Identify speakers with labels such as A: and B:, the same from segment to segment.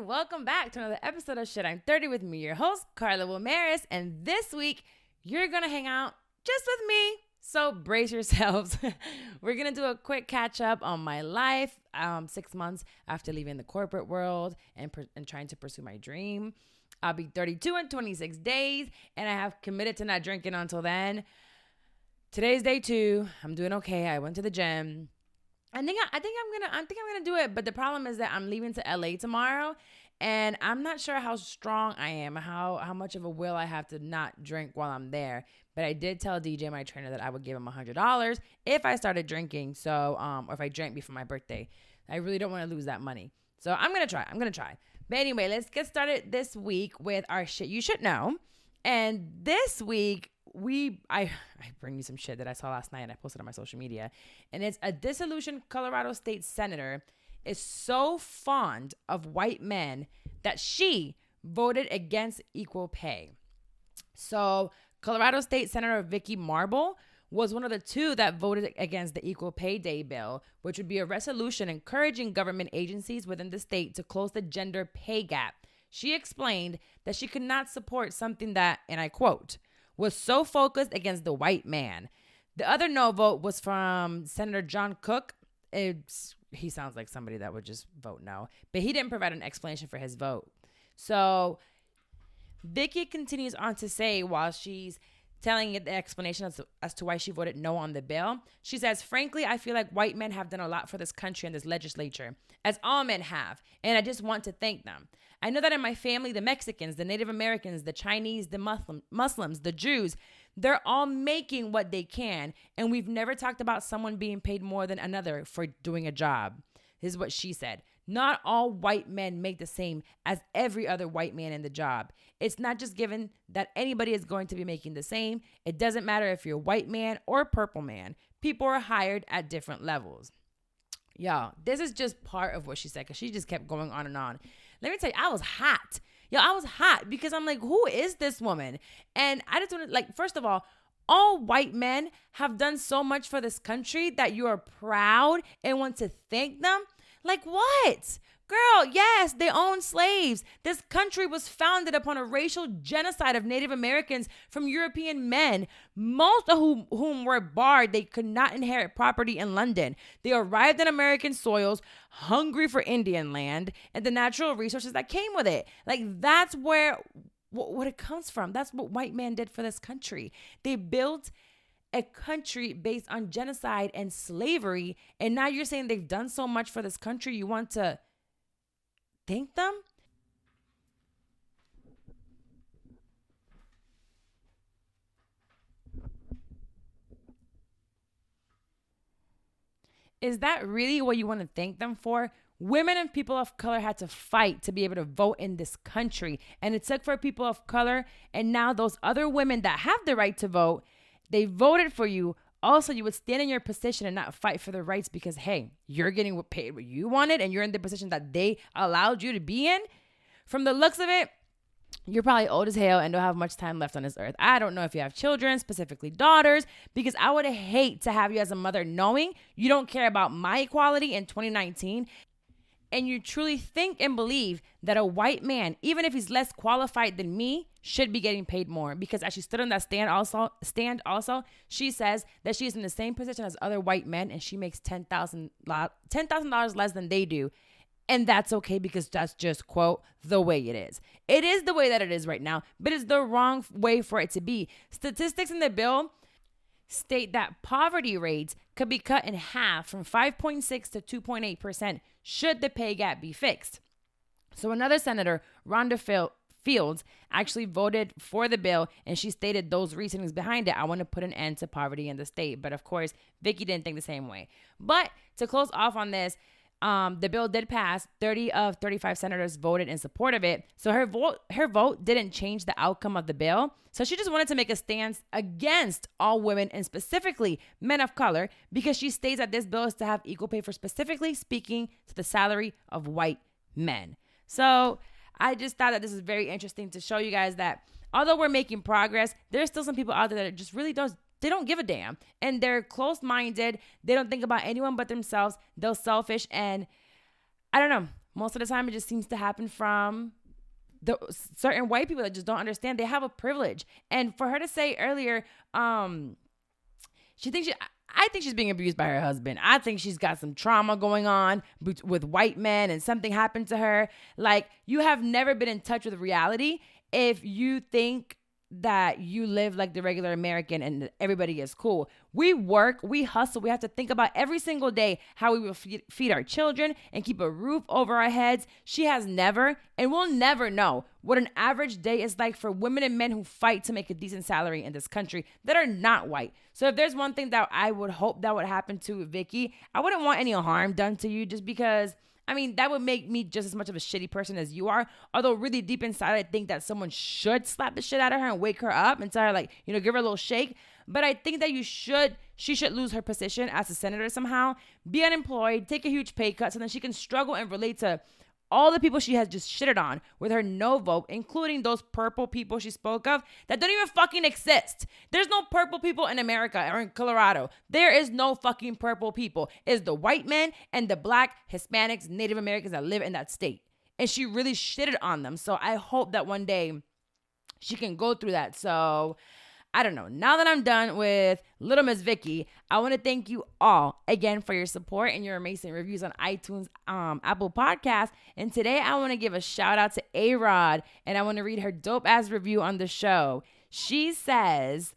A: welcome back to another episode of Shit I'm 30 with me, your host, CARLA Wilmaris. And this week, you're going to hang out just with me. So brace yourselves. We're going to do a quick catch up on my life 6 months after leaving the corporate world and trying to pursue my dream. I'll be 32 in 26 days, and I have committed to not drinking until then. Today's day 2. I'm doing okay. I went to the gym. I think I'm gonna do it, but the problem is that I'm leaving to LA tomorrow, and I'm not sure how strong I am, how much of a will I have to not drink while I'm there. But I did tell DJ, my trainer, that I would give him $100 if I started drinking. So, or if I drank before my birthday. I really don't want to lose that money, so I'm gonna try. But anyway, let's get started this week with our shit you should know. And this week, I bring you some shit that I saw last night and I posted on my social media. And it's a disillusioned Colorado state senator is so fond of white men that she voted against equal pay. So Colorado State Senator Vicky Marble was one of the 2 that voted against the Equal Pay Day bill, which would be a resolution encouraging government agencies within the state to close the gender pay gap. She explained that she could not support something that, and I quote, was so focused against the white man. The other no vote was from Senator John Cook. He sounds like somebody that would just vote no, but he didn't provide an explanation for his vote. So Vicky continues on to say, while she's telling it the explanation as to why she voted no on the bill, she says, frankly, I feel like white men have done a lot for this country and this legislature, as all men have, and I just want to thank them. I know that in my family, the Mexicans, the Native Americans, the Chinese, the Muslims, the Jews, they're all making what they can, and we've never talked about someone being paid more than another for doing a job. This is what she said. Not all white men make the same as every other white man in the job. It's not just given that anybody is going to be making the same. It doesn't matter if you're a white man or purple man. People are hired at different levels. Y'all, this is just part of what she said, because she just kept going on and on. Let me tell you, I was hot. I was hot because I'm like, who is this woman? And I just want to, first of all white men have done so much for this country that you are proud and want to thank them. Like what? Girl, yes, they own slaves. This country was founded upon a racial genocide of Native Americans from European men, most of whom were barred. They could not inherit property in London. They arrived in American soils, hungry for Indian land and the natural resources that came with it. That's where what it comes from. That's what white men did for this country. They built a country based on genocide and slavery, and now you're saying they've done so much for this country, you want to thank them? Is that really what you want to thank them for? Women and people of color had to fight to be able to vote in this country, and it took for people of color, and now those other women that have the right to vote, they voted for you. Also, you would stand in your position and not fight for their rights because, hey, you're getting paid what you wanted and you're in the position that they allowed you to be in. From the looks of it, you're probably old as hell and don't have much time left on this earth. I don't know if you have children, specifically daughters, because I would hate to have you as a mother knowing you don't care about my equality in 2019. And you truly think and believe that a white man, even if he's less qualified than me, should be getting paid more. Because as she stood on that stand also, she says that she's in the same position as other white men and she makes $10,000 less than they do. And that's okay because that's just, quote, the way it is. It is the way that it is right now, but it's the wrong way for it to be. Statistics in the bill state that poverty rates could be cut in half from 5.6 to 2.8% should the pay gap be fixed. So another senator, Rhonda Fields, actually voted for the bill, and she stated those reasonings behind it. I want to put an end to poverty in the state. But of course, Vicky didn't think the same way. But to close off on this, the bill did pass. 30 of 35 senators voted in support of it. So her vote didn't change the outcome of the bill. So she just wanted to make a stance against all women and specifically men of color, because she states that this bill is to have equal pay for specifically speaking to the salary of white men. So I just thought that this is very interesting to show you guys that although we're making progress, there's still some people out there that just really they don't give a damn, and they're close-minded. They don't think about anyone but themselves. They're selfish, and I don't know. most of the time it just seems to happen from the certain white people that just don't understand. They have a privilege. And for her to say earlier, I think she's being abused by her husband. I think she's got some trauma going on with white men and something happened to her. Like, you have never been in touch with reality if you think that you live like the regular American and everybody is cool. We work, we hustle. We have to think about every single day how we will feed our children and keep a roof over our heads. She has never and will never know what an average day is like for women and men who fight to make a decent salary in this country that are not white. So if there's one thing that I would hope that would happen to Vicky, I wouldn't want any harm done to you, just because that would make me just as much of a shitty person as you are. Although really deep inside, I think that someone should slap the shit out of her and wake her up and tell her, like, give her a little shake. But I think that she should lose her position as a senator somehow, be unemployed, take a huge pay cut so then she can struggle and relate to all the people she has just shitted on with her no vote, including those purple people she spoke of that don't even fucking exist. There's no purple people in America or in Colorado. There is no fucking purple people. It's the white men and the Black, Hispanics, Native Americans that live in that state. And she really shitted on them. So I hope that one day she can go through that. So I don't know. Now that I'm done with Little Miss Vicky, I want to thank you all again for your support and your amazing reviews on iTunes, Apple Podcasts. And today I want to give a shout out to A-Rod, and I want to read her dope ass review on the show. She says,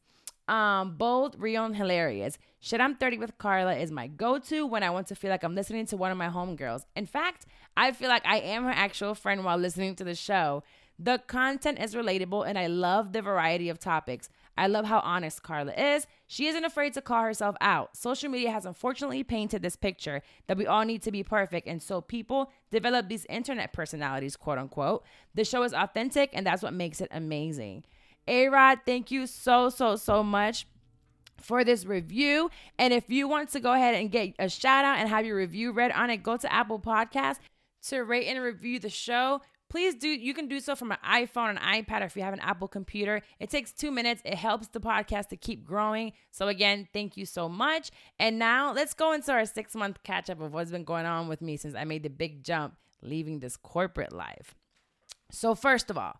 A: bold, real, and hilarious. Shit I'm 30 with Carla is my go-to when I want to feel like I'm listening to one of my homegirls. In fact, I feel like I am her actual friend while listening to the show. The content is relatable, and I love the variety of topics. I love how honest Carla is. She isn't afraid to call herself out. Social media has unfortunately painted this picture that we all need to be perfect, and so people develop these internet personalities, quote unquote. The show is authentic, and that's what makes it amazing. A-Rod, thank you so much for this review. And if you want to go ahead and get a shout out and have your review read on it, go to Apple Podcasts to rate and review the show. Please do. You can do so from an iPhone, an iPad, or if you have an Apple computer. It takes 2 minutes. It helps the podcast to keep growing. So again, thank you so much. And now let's go into our 6-month catch up of what's been going on with me since I made the big jump leaving this corporate life. So first of all,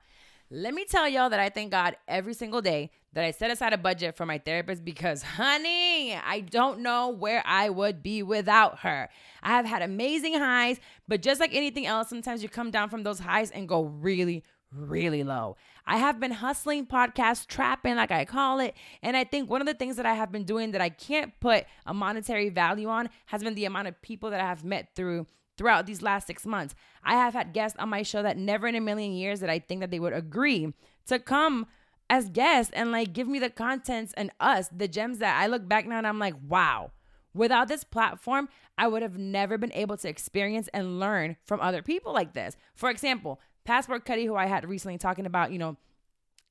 A: let me tell y'all that I thank God every single day that I set aside a budget for my therapist, because, honey, I don't know where I would be without her. I have had amazing highs, but just like anything else, sometimes you come down from those highs and go really, really low. I have been hustling, podcast trapping, like I call it. And I think one of the things that I have been doing that I can't put a monetary value on has been the amount of people that I have met throughout these last 6 months. I have had guests on my show that never in a million years that I think that they would agree to come as guests and like give me the contents and the gems that I look back now and I'm like, wow, without this platform, I would have never been able to experience and learn from other people like this. For example, Passport Cuddy, who I had recently talking about,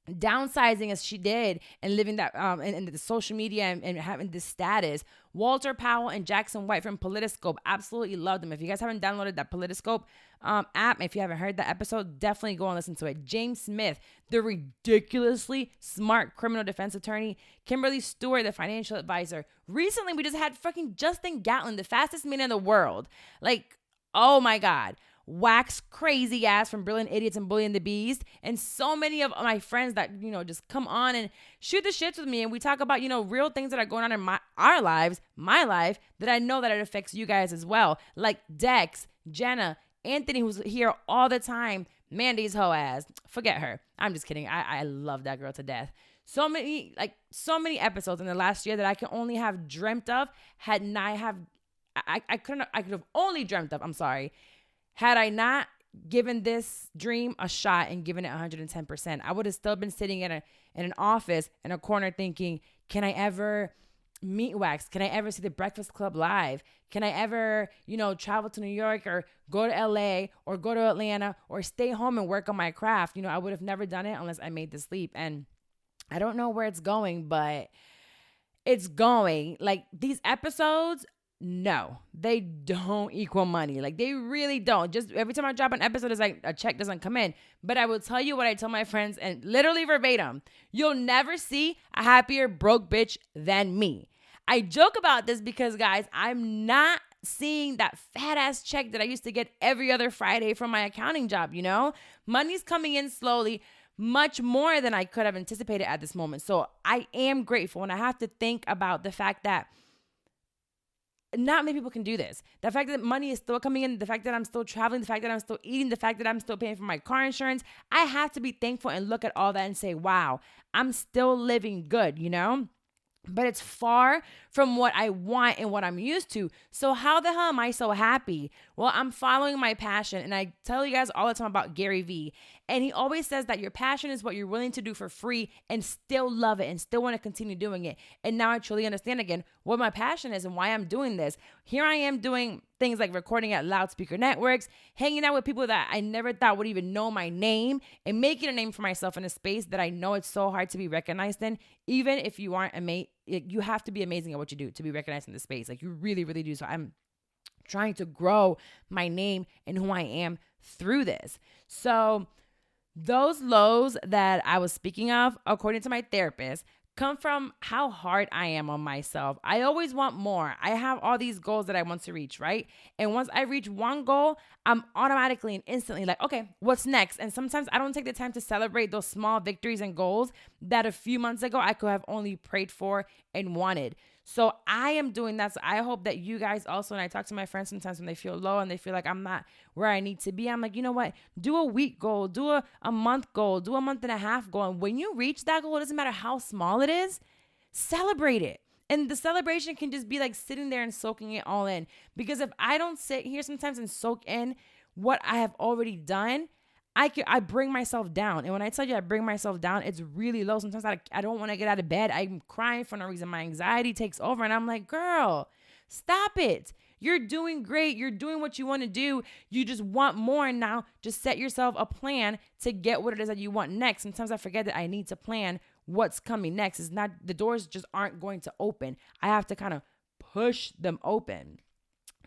A: downsizing as she did and living that in the social media and having this status. Walter Powell and Jackson White from Politoscope, absolutely loved them. If you guys haven't downloaded that Politoscope app, if you haven't heard that episode, definitely go and listen to it. James Smith, the ridiculously smart criminal defense attorney. Kimberly Stewart, the financial advisor. Recently, we just had fucking Justin Gatlin, the fastest man in the world. Like, oh my God. Wax Crazy Ass from Brilliant Idiots and Bully and the Beast, and so many of my friends that, just come on and shoot the shits with me, and we talk about, real things that are going on in our lives, my life, that I know that it affects you guys as well, like Dex, Jenna, Anthony, who's here all the time, Mandy's hoe ass, forget her, I'm just kidding, I love that girl to death. So many episodes in the last year that I can only have dreamt of I could have only dreamt of, had I not given this dream a shot and given it 110%, I would have still been sitting in an office in a corner thinking, can I ever meet Wax? Can I ever see the Breakfast Club live? Can I ever, travel to New York or go to LA or go to Atlanta or stay home and work on my craft? I would have never done it unless I made this leap. And I don't know where it's going, but it's going. Like, these episodes, no, they don't equal money. Like, they really don't. Just every time I drop an episode, it's like a check doesn't come in. But I will tell you what I tell my friends, and literally verbatim, you'll never see a happier broke bitch than me. I joke about this because, guys, I'm not seeing that fat ass check that I used to get every other Friday from my accounting job, Money's coming in slowly, much more than I could have anticipated at this moment. So I am grateful, and I have to think about the fact that not many people can do this. The fact that money is still coming in, the fact that I'm still traveling, the fact that I'm still eating, the fact that I'm still paying for my car insurance. I have to be thankful and look at all that and say, wow, I'm still living good, But it's far from what I want and what I'm used to. So how the hell am I so happy? Well, I'm following my passion. And I tell you guys all the time about Gary Vee. And he always says that your passion is what you're willing to do for free and still love it and still want to continue doing it. And now I truly understand again what my passion is and why I'm doing this. Here I am doing things like recording at loudspeaker networks, hanging out with people that I never thought would even know my name, and making a name for myself in a space that I know it's so hard to be recognized in. Even if you aren't amazing, you have to be amazing at what you do to be recognized in this space. Like you really, really do. So I'm trying to grow my name and who I am through this. So those lows that I was speaking of, according to my therapist, come from how hard I am on myself. I always want more. I have all these goals that I want to reach, right? And once I reach one goal, I'm automatically and instantly like, okay, what's next? And sometimes I don't take the time to celebrate those small victories and goals that a few months ago I could have only prayed for and wanted. So I am doing that. So I hope that you guys also, and I talk to my friends sometimes when they feel low and they feel like I'm not where I need to be. I'm like, you know what? Do a week goal, do a month goal, do a month and a half goal. And when you reach that goal, it doesn't matter how small it is, celebrate it. And the celebration can just be like sitting there and soaking it all in. Because if I don't sit here sometimes and soak in what I have already done, I bring myself down. And when I tell you I bring myself down, it's really low. Sometimes I don't want to get out of bed. I'm crying for no reason. My anxiety takes over and I'm like, girl, stop it. You're doing great. You're doing what you want to do. You just want more. And now just set yourself a plan to get what it is that you want next. Sometimes I forget that I need to plan what's coming next. It's not, the doors just aren't going to open. I have to kind of push them open.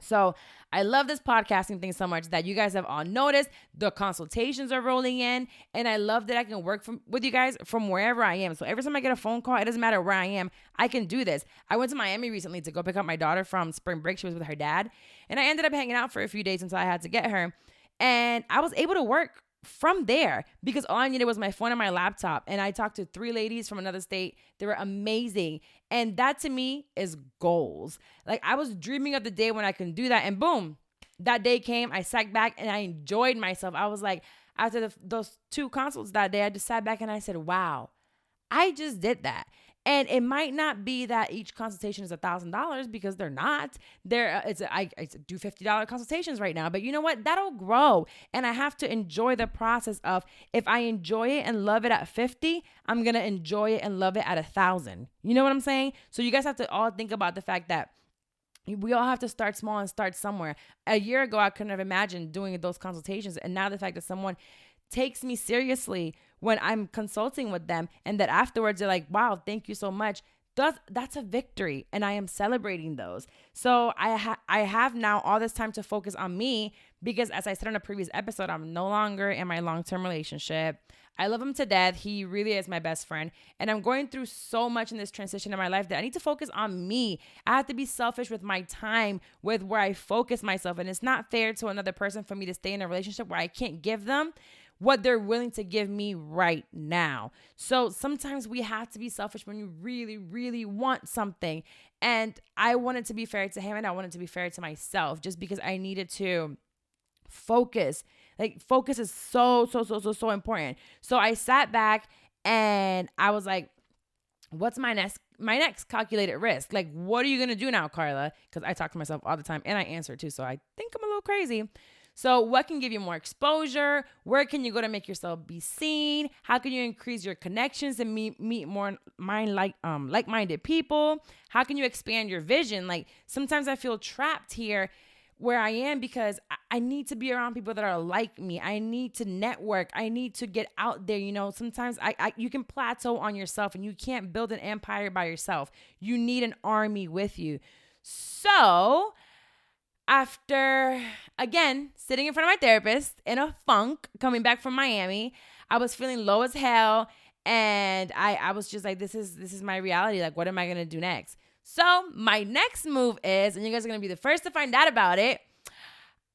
A: So I love this podcasting thing so much that you guys have all noticed. The consultations are rolling in, and I love that I can work with you guys from wherever I am. So every time I get a phone call, it doesn't matter where I am, I can do this. I went to Miami recently to go pick up my daughter from spring break. She was with her dad, and I ended up hanging out for a few days until I had to get her. And I was able to work from there because all I needed was my phone and my laptop. And I talked to 3 ladies from another state. They were amazing. And that to me is goals. Like I was dreaming of the day when I can do that. And boom, that day came. I sat back and I enjoyed myself. I was like, after those 2 consults that day, I just sat back and I said, wow, I just did that. And it might not be that each consultation is $1,000 because they're not. I do $50 consultations right now, but you know what? That'll grow. And I have to enjoy the process of, if I enjoy it and love it at 50, I'm going to enjoy it and love it at 1,000. You know what I'm saying? So you guys have to all think about the fact that we all have to start small and start somewhere. A year ago, I couldn't have imagined doing those consultations. And now the fact that someone takes me seriously when I'm consulting with them and that afterwards they're like, wow, thank you so much. That's a victory. And I am celebrating those. So I have now all this time to focus on me because, as I said in a previous episode, I'm no longer in my long-term relationship. I love him to death. He really is my best friend. And I'm going through so much in this transition in my life that I need to focus on me. I have to be selfish with my time, with where I focus myself. And it's not fair to another person for me to stay in a relationship where I can't give them what they're willing to give me right now. So sometimes we have to be selfish when you really, really want something. And I wanted to be fair to him and I wanted to be fair to myself just because I needed to focus. Like focus is so important. So I sat back and I was like, what's my next calculated risk? Like, what are you going to do now, Carla? Because I talk to myself all the time and I answer too. So I think I'm a little crazy. So what can give you more exposure? Where can you go to make yourself be seen? How can you increase your connections and meet more like-minded people? How can you expand your vision? Like sometimes I feel trapped here where I am because I need to be around people that are like me. I need to network. I need to get out there. You know, sometimes you can plateau on yourself and you can't build an empire by yourself. You need an army with you. So after, again, sitting in front of my therapist in a funk, coming back from Miami, I was feeling low as hell. And I was just like, this is my reality. Like, what am I going to do next? So my next move is, and you guys are going to be the first to find out about it,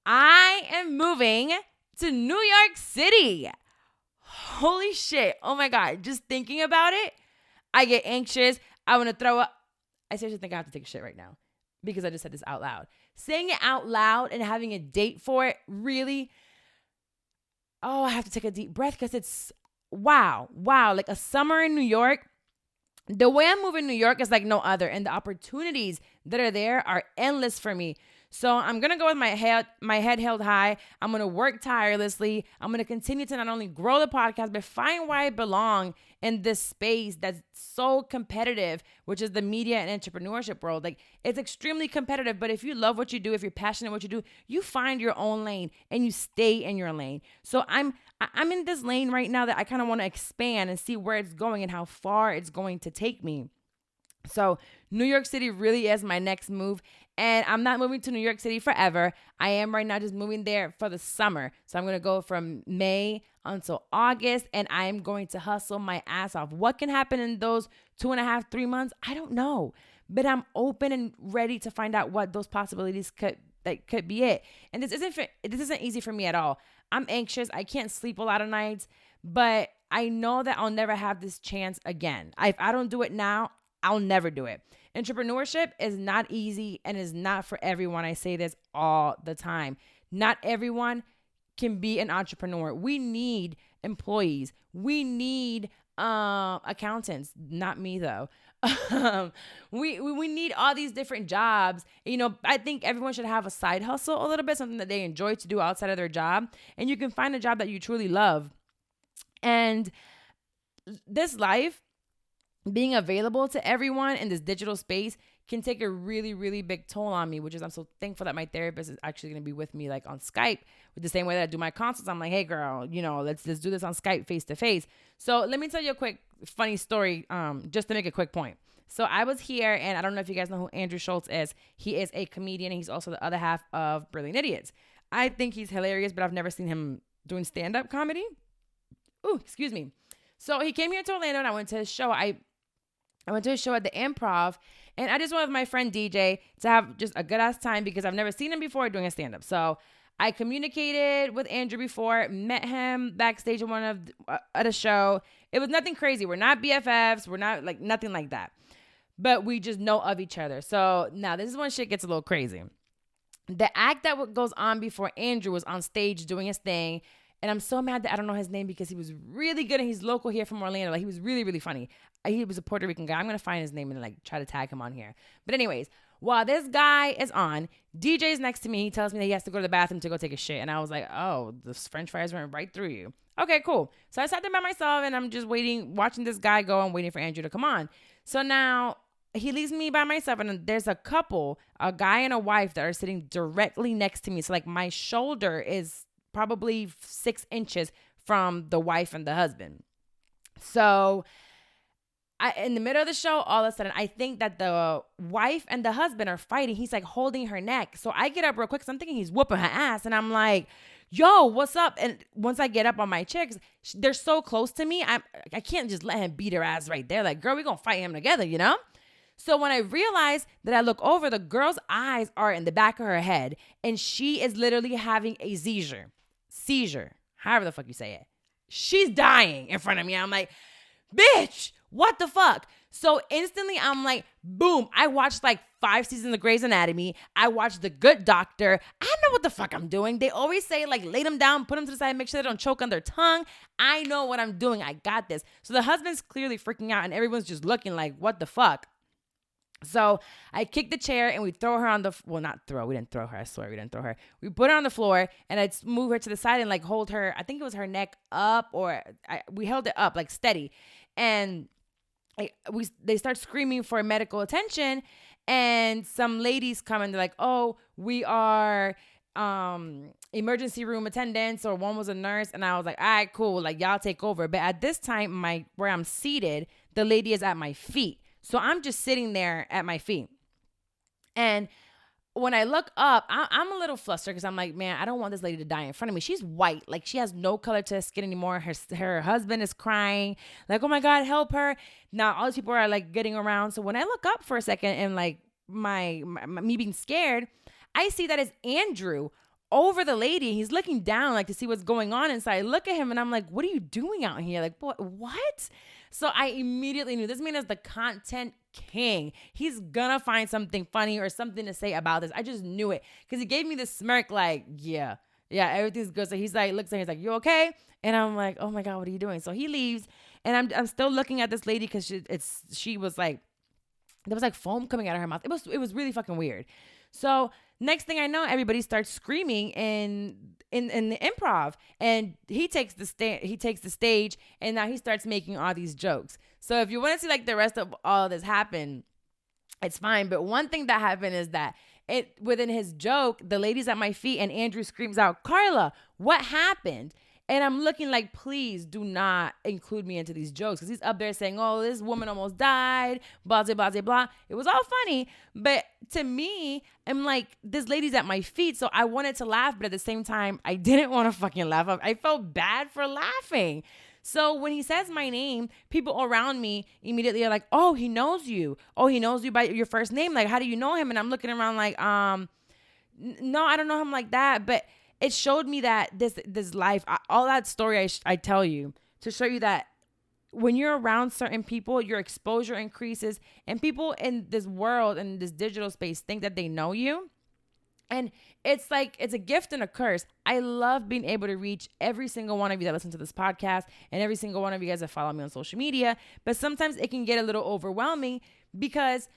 A: I am moving to New York City. Holy shit. Oh my God. Just thinking about it, I get anxious. I want to throw up. I seriously think I have to take a shit right now because I just said this out loud. Saying it out loud and having a date for it really, I have to take a deep breath because it's wow. Like a summer in New York. The way I'm moving New York is like no other. And the opportunities that are there are endless for me. So I'm going to go with my head held high. I'm going to work tirelessly. I'm going to continue to not only grow the podcast, but find where I belong in this space that's so competitive, which is the media and entrepreneurship world. Like, it's extremely competitive, but if you love what you do, if you're passionate what you do, you find your own lane and you stay in your lane. So I'm in this lane right now that I kind of want to expand and see where it's going and how far it's going to take me. So New York City really is my next move. And I'm not moving to New York City forever. I am right now just moving there for the summer. So I'm going to go from May until August, and I am going to hustle my ass off. What can happen in those 2.5, 3 months? I don't know. But I'm open and ready to find out what those possibilities could be it. And this isn't easy for me at all. I'm anxious. I can't sleep a lot of nights, but I know that I'll never have this chance again. If I don't do it now, I'll never do it. Entrepreneurship is not easy and is not for everyone. I say this all the time. Not everyone can be an entrepreneur. We need employees. We need accountants. Not me though. We need all these different jobs. You know, I think everyone should have a side hustle a little bit, something that they enjoy to do outside of their job. And you can find a job that you truly love. And this life, being available to everyone in this digital space can take a really, really big toll on me, which is I'm so thankful that my therapist is actually going to be with me like on Skype with the same way that I do my consults. I'm like, hey girl, let's do this on Skype face to face. So let me tell you a quick funny story just to make a quick point. So I was here, and I don't know if you guys know who Andrew Schultz is. He is a comedian, and he's also the other half of Brilliant Idiots. I think he's hilarious, but I've never seen him doing stand-up comedy. Ooh, excuse me. So he came here to Orlando, and I went to his show. I went to a show at the Improv, and I just went with my friend DJ to have just a good ass time because I've never seen him before doing a stand-up. So I communicated with Andrew before, met him backstage at a show. It was nothing crazy. We're not BFFs. We're not like nothing like that. But we just know of each other. So now this is when shit gets a little crazy. The act that goes on before Andrew was on stage doing his thing. And I'm so mad that I don't know his name because he was really good and he's local here from Orlando. Like, he was really, really funny. He was a Puerto Rican guy. I'm going to find his name and like try to tag him on here. But anyways, while this guy is on, DJ's next to me. He tells me that he has to go to the bathroom to go take a shit. And I was like, oh, the French fries went right through you. Okay, cool. So I sat there by myself and I'm just waiting, watching this guy go and waiting for Andrew to come on. So now he leaves me by myself and there's a couple, a guy and a wife that are sitting directly next to me. So like my shoulder is probably 6 inches from the wife and the husband. So in the middle of the show, all of a sudden, I think that the wife and the husband are fighting. He's like holding her neck. So I get up real quick because I'm thinking he's whooping her ass. And I'm like, yo, what's up? And once I get up on my chair, 'cause they're so close to me, I can't just let him beat her ass right there. Like, girl, we're going to fight him together, you know? So when I realize that I look over, the girl's eyes are in the back of her head. And she is literally having a seizure, however the fuck you say it. She's dying in front of me. I'm like, bitch, what the fuck? So instantly I'm like, boom. I watched like 5 seasons of Grey's Anatomy. I watched The Good Doctor. I know what the fuck I'm doing. They always say like, lay them down, put them to the side, make sure they don't choke on their tongue. I know what I'm doing. I got this. So the husband's clearly freaking out and everyone's just looking like, what the fuck? So I kick the chair and we throw her on we didn't throw her. I swear we didn't throw her. We put her on the floor and I move her to the side and like hold her. I think it was her neck up we held it up like steady. And they start screaming for medical attention and some ladies come and they're like, oh, we are emergency room attendants, or one was a nurse. And I was like, all right, cool. Like, y'all take over. But at this time, where I'm seated, the lady is at my feet. So I'm just sitting there at my feet. And when I look up, I'm a little flustered because I'm like, man, I don't want this lady to die in front of me. She's white. Like, she has no color to her skin anymore. Her husband is crying. Like, oh my God, help her. Now, all these people are like getting around. So when I look up for a second and like me being scared, I see that it's Andrew over the lady. He's looking down like to see what's going on inside. I look at him and I'm like, what are you doing out here? Like, what? So I immediately knew this man is the content king. He's gonna find something funny or something to say about this. I just knew it because he gave me this smirk like, yeah, everything's good. So he's like, looks at me, he's like, you okay? And I'm like, oh my God, what are you doing? So he leaves and I'm still looking at this lady because she was like, there was like foam coming out of her mouth. It was really fucking weird. So next thing I know, everybody starts screaming in the improv, and he takes the stage, and now he starts making all these jokes. So if you want to see like the rest of all of this happen, it's fine. But one thing that happened is that within his joke, the lady's at my feet, and Andrew screams out, "Carla, what happened?" And I'm looking like, please do not include me into these jokes. Because he's up there saying, oh, this woman almost died, blah, blah, blah, blah. It was all funny. But to me, I'm like, this lady's at my feet. So I wanted to laugh. But at the same time, I didn't want to fucking laugh. I felt bad for laughing. So when he says my name, people around me immediately are like, oh, he knows you. Oh, he knows you by your first name. Like, how do you know him? And I'm looking around like, no, I don't know him like that. But it showed me that this life, all that story I tell you to show you that when you're around certain people, your exposure increases, and people in this world and this digital space think that they know you. And it's like, it's a gift and a curse. I love being able to reach every single one of you that listen to this podcast and every single one of you guys that follow me on social media. But sometimes it can get a little overwhelming because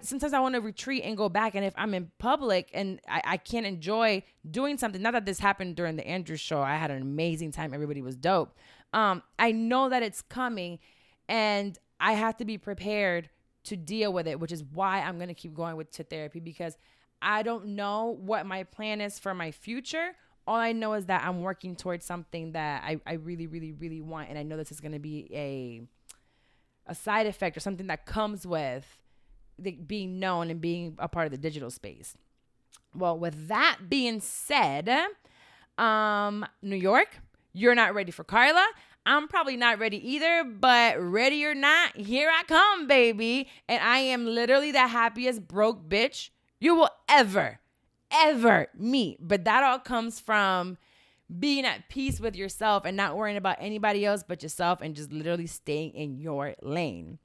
A: sometimes I want to retreat and go back. And if I'm in public and I can't enjoy doing something, not that this happened during the Andrew show. I had an amazing time. Everybody was dope. I know that it's coming and I have to be prepared to deal with it, which is why I'm going to keep going to therapy, because I don't know what my plan is for my future. All I know is that I'm working towards something that I really, really, really want. And I know this is going to be a side effect or something that comes with being known and being a part of the digital space. Well, with that being said, New York, you're not ready for Carla. I'm probably not ready either, but ready or not, here I come, baby. And I am literally the happiest broke bitch you will ever meet. But that all comes from being at peace with yourself and not worrying about anybody else but yourself and just literally staying in your lane.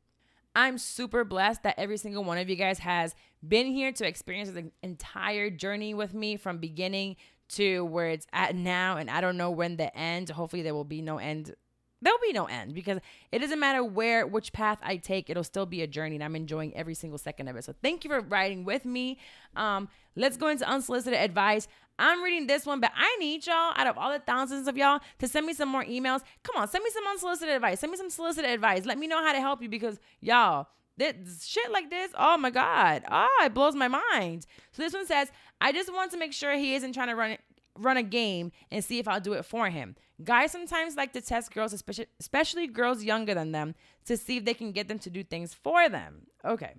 A: I'm super blessed that every single one of you guys has been here to experience the entire journey with me from beginning to where it's at now. And I don't know when the end. Hopefully there will be no end. There'll be no end because it doesn't matter which path I take. It'll still be a journey and I'm enjoying every single second of it. So thank you for riding with me. Let's go into unsolicited advice. I'm reading this one, but I need y'all, out of all the thousands of y'all, to send me some more emails. Come on, send me some unsolicited advice. Send me some solicited advice. Let me know how to help you because y'all, this shit like this, oh my God. It blows my mind. So this one says, I just want to make sure he isn't trying to run a game and see if I'll do it for him. Guys sometimes like to test girls, especially girls younger than them, to see if they can get them to do things for them. Okay.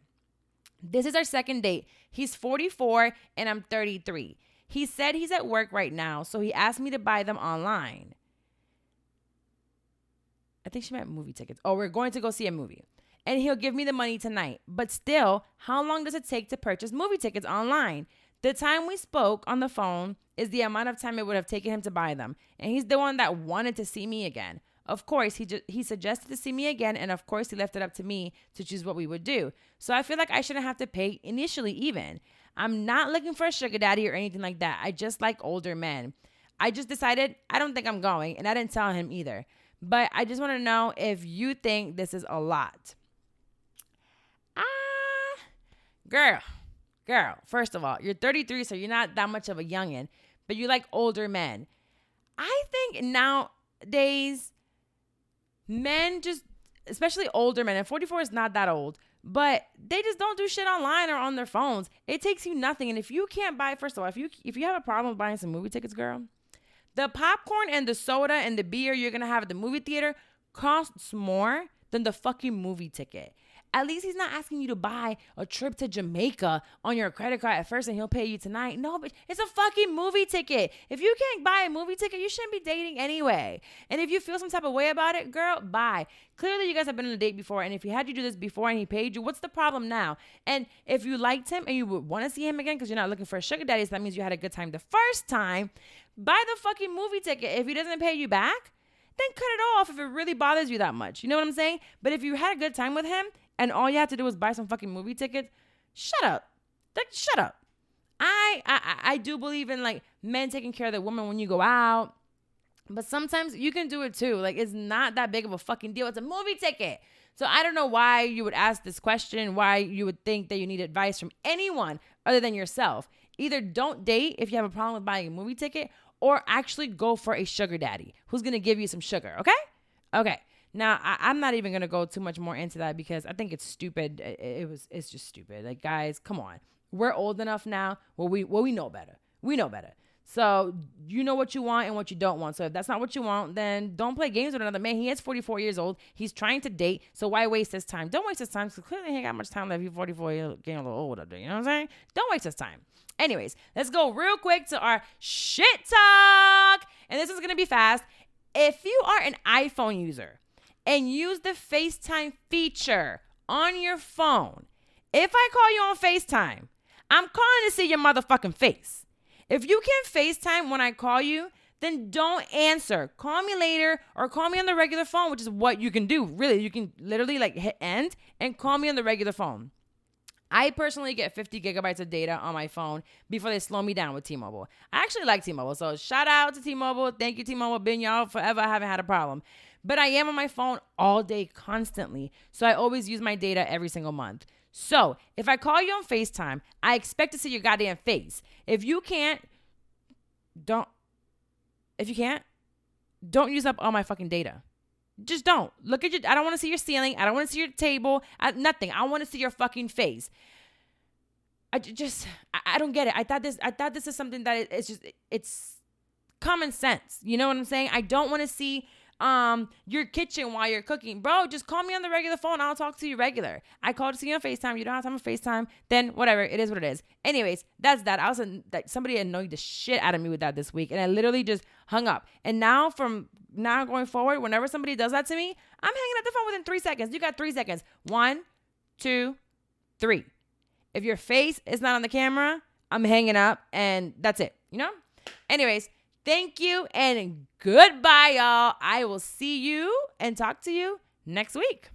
A: This is our second date. He's 44 and I'm 33. He said he's at work right now, so he asked me to buy them online. I think she meant movie tickets. Oh, we're going to go see a movie. And he'll give me the money tonight. But still, how long does it take to purchase movie tickets online? The time we spoke on the phone is the amount of time it would have taken him to buy them. And he's the one that wanted to see me again. Of course, he suggested to see me again. And of course, he left it up to me to choose what we would do. So I feel like I shouldn't have to pay initially even. I'm not looking for a sugar daddy or anything like that. I just like older men. I just decided I don't think I'm going. And I didn't tell him either. But I just want to know if you think this is a lot. Girl, first of all, you're 33, so you're not that much of a youngin', but you like older men. I think nowadays, men just, especially older men, and 44 is not that old, but they just don't do shit online or on their phones. It takes you nothing. And if you can't buy, first of all, if you have a problem with buying some movie tickets, girl, the popcorn and the soda and the beer you're going to have at the movie theater costs more than the fucking movie ticket. At least he's not asking you to buy a trip to Jamaica on your credit card at first and he'll pay you tonight. No, but it's a fucking movie ticket. If you can't buy a movie ticket, you shouldn't be dating anyway. And if you feel some type of way about it, girl, bye. Clearly, you guys have been on a date before, and if he had you do this before and he paid you, what's the problem now? And if you liked him and you would want to see him again because you're not looking for a sugar daddy, so that means you had a good time the first time, buy the fucking movie ticket. If he doesn't pay you back, then cut it off if it really bothers you that much. You know what I'm saying? But if you had a good time with him and all you had to do was buy some fucking movie tickets, shut up. Like, shut up. I do believe in, like, men taking care of the woman when you go out. But sometimes you can do it too. Like, it's not that big of a fucking deal. It's a movie ticket. So I don't know why you would ask this question, why you would think that you need advice from anyone other than yourself. Either don't date if you have a problem with buying a movie ticket, or actually go for a sugar daddy who's going to give you some sugar, okay? Okay. Now, I'm not even going to go too much more into that because I think it's stupid. It's just stupid. Like, guys, come on. We're old enough now where we know better. We know better. So you know what you want and what you don't want. So if that's not what you want, then don't play games with another man. He is 44 years old. He's trying to date. So why waste his time? Don't waste his time because clearly he ain't got much time left. He's 44 years getting a little old up there. You know what I'm saying? Don't waste his time. Anyways, let's go real quick to our shit talk. And this is going to be fast. If you are an iPhone user and use the FaceTime feature on your phone, if I call you on FaceTime, I'm calling to see your motherfucking face. If you can't FaceTime when I call you, then don't answer. Call me later or call me on the regular phone, which is what you can do. Really, you can literally like hit end and call me on the regular phone. I personally get 50 gigabytes of data on my phone before they slow me down with T-Mobile. I actually like T-Mobile, so shout out to T-Mobile. Thank you, T-Mobile. Been y'all forever. I haven't had a problem. But I am on my phone all day constantly, so I always use my data every single month. So if I call you on FaceTime, I expect to see your goddamn face. If you can't, don't use up all my fucking data. Just don't. Look at your, I don't want to see your ceiling. I don't want to see your table. Nothing. I want to see your fucking face. I don't get it. I thought this is something that it's common sense. You know what I'm saying? I don't want to see your kitchen while you're cooking. Bro, just call me on the regular phone. I'll talk to you regular. I called to see you on FaceTime. You don't have time on FaceTime. Then whatever. It is what it is. Anyways, that's that. I was somebody annoyed the shit out of me with that this week. And I literally just hung up. And now from now going forward, whenever somebody does that to me, I'm hanging up the phone within 3 seconds. You got 3 seconds. 1, 2, 3. If your face is not on the camera, I'm hanging up and that's it. You know? Anyways, thank you and goodbye, y'all. I will see you and talk to you next week.